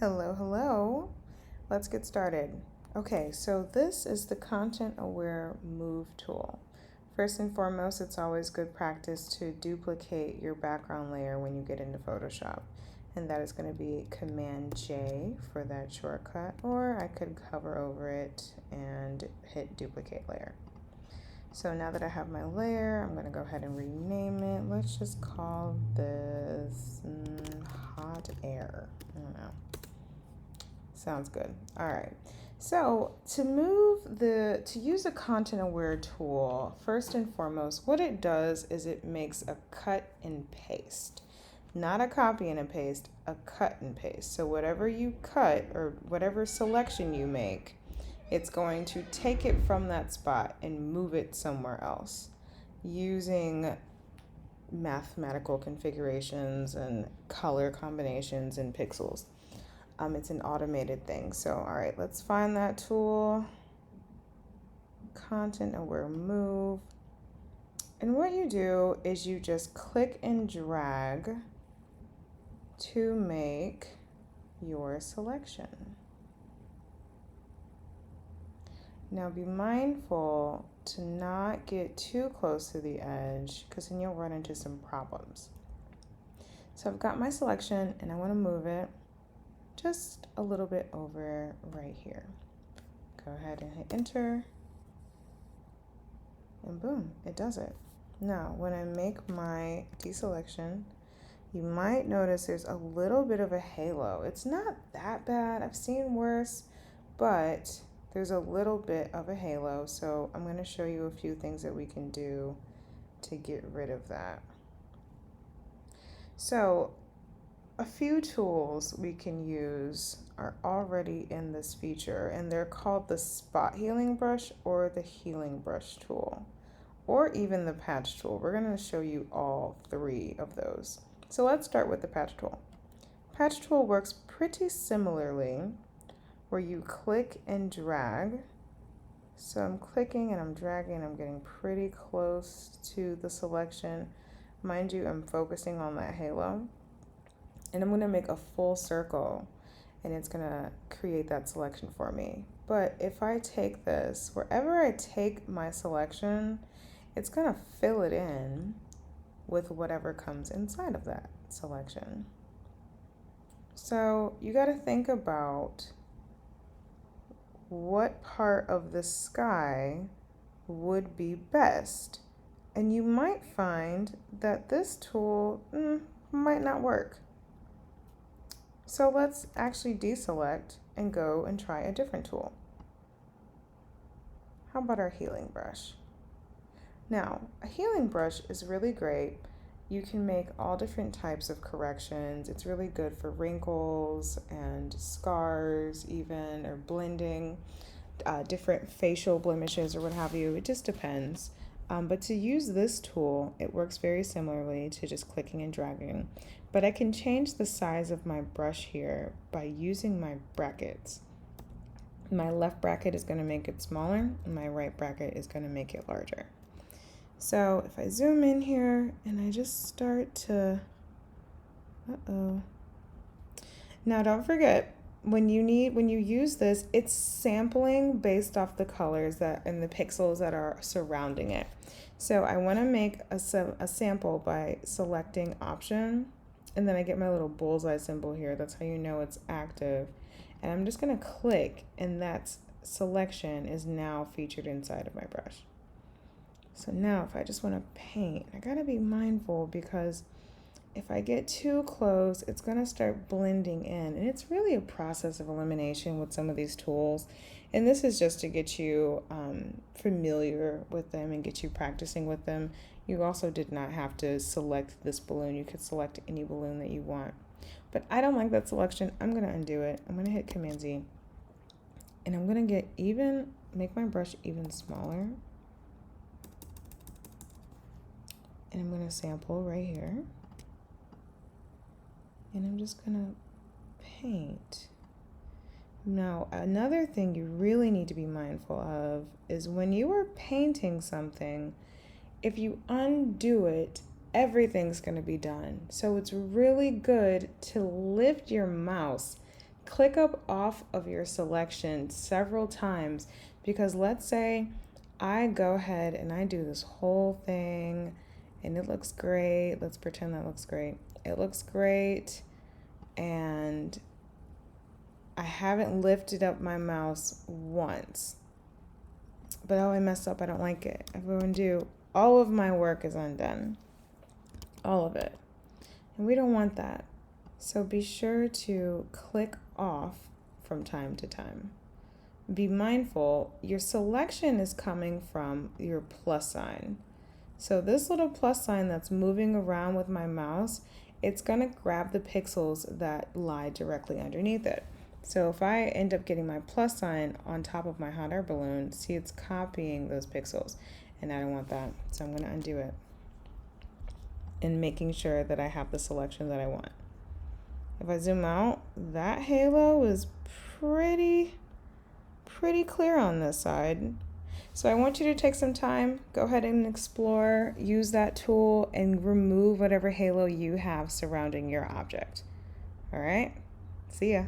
Hello, hello. Let's get started. Okay, so this is the Content Aware Move tool. First and foremost, it's always good practice to duplicate your background layer when you get into Photoshop. And that is going to be Command J for that shortcut, or I could hover over it and hit duplicate layer. So now that I have my layer, I'm going to go ahead and rename it. Let's just call this hot air. I don't know. Sounds good. All right. So to use a content aware tool, first and foremost, what it does is it makes a cut and paste, not a copy and a paste, a cut and paste. So whatever you cut or whatever selection you make, it's going to take it from that spot and move it somewhere else using mathematical configurations and color combinations and pixels. It's an automated thing. So, all right, let's find that tool. Content Aware Move. And what you do is you just click and drag to make your selection. Now be mindful to not get too close to the edge because then you'll run into some problems. So I've got my selection and I want to move it just a little bit over right here. Go ahead and hit enter. And boom, it does it. Now, when I make my deselection, you might notice there's a little bit of a halo. It's not that bad. I've seen worse, but there's a little bit of a halo. So I'm going to show you a few things that we can do to get rid of that. So a few tools we can use are already in this feature, and they're called the spot healing brush or the healing brush tool, or even the patch tool. We're going to show you all three of those. So let's start with the patch tool. Patch tool works pretty similarly, where you click and drag. So I'm clicking and I'm dragging, I'm getting pretty close to the selection. Mind you, I'm focusing on that halo. And I'm going to make a full circle and it's going to create that selection for me. But if I take this, wherever I take my selection, it's going to fill it in with whatever comes inside of that selection. So you got to think about what part of the sky would be best. And you might find that this tool might not work. So let's actually deselect and go and try a different tool. How about our healing brush? Now, a healing brush is really great. You can make all different types of corrections. It's really good for wrinkles and scars even, or blending, different facial blemishes or what have you. It just depends. But to use this tool, it works very similarly to just clicking and dragging. But I can change the size of my brush here by using my brackets. My left bracket is going to make it smaller, and my right bracket is going to make it larger. So if I zoom in here and I just start to, Now don't forget, when you use this, it's sampling based off the colors and the pixels that are surrounding it. So I want to make a sample by selecting option, and then I get my little bullseye symbol here. That's how you know it's active. And I'm just going to click, and that selection is now featured inside of my brush. So now if I just want to paint, I got to be mindful because if I get too close, it's going to start blending in. And it's really a process of elimination with some of these tools. And this is just to get you familiar with them and get you practicing with them. You also did not have to select this balloon. You could select any balloon that you want. But I don't like that selection. I'm going to undo it. I'm going to hit Command Z. And I'm going to make my brush even smaller. And I'm going to sample right here. And I'm just going to paint. Now, another thing you really need to be mindful of is when you are painting something, if you undo it, everything's going to be done. So it's really good to lift your mouse click up off of your selection several times, because let's say I go ahead and I do this whole thing and it looks great. Let's pretend that looks great. It looks great, and I haven't lifted up my mouse once. But oh, I messed up. I don't like it. If I undo, all of my work is undone. All of it. And we don't want that. So be sure to click off from time to time. Be mindful, your selection is coming from your plus sign. So this little plus sign that's moving around with my mouse, it's going to grab the pixels that lie directly underneath it. So if I end up getting my plus sign on top of my hot air balloon, see, it's copying those pixels, and I don't want that. So I'm going to undo it and making sure that I have the selection that I want. If I zoom out, that halo is pretty clear on this side. So I want you to take some time, go ahead and explore, use that tool, and remove whatever halo you have surrounding your object. All right, see ya.